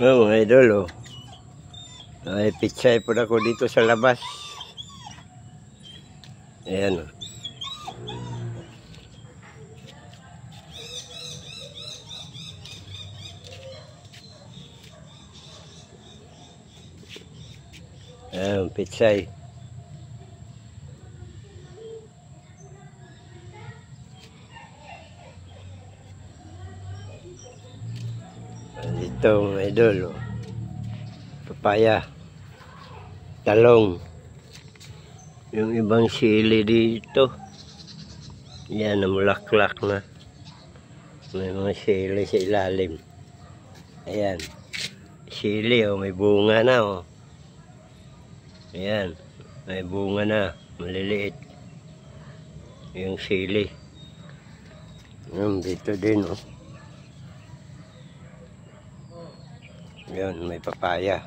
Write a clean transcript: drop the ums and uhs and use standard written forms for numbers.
Oh, mga idol, oh. Ay, pitsay po ako dito sa labas. Ayan, oh. Ayan, pitsay. Dito, mga idol, oh. Papaya, talong, yung ibang sili dito, yan, namulaklak na, may mga sili sa ilalim. Ayan, sili, oh, may bunga na, oh. Ayan, may bunga na, maliliit yung sili. Dito din, oh. Ayan, may papaya.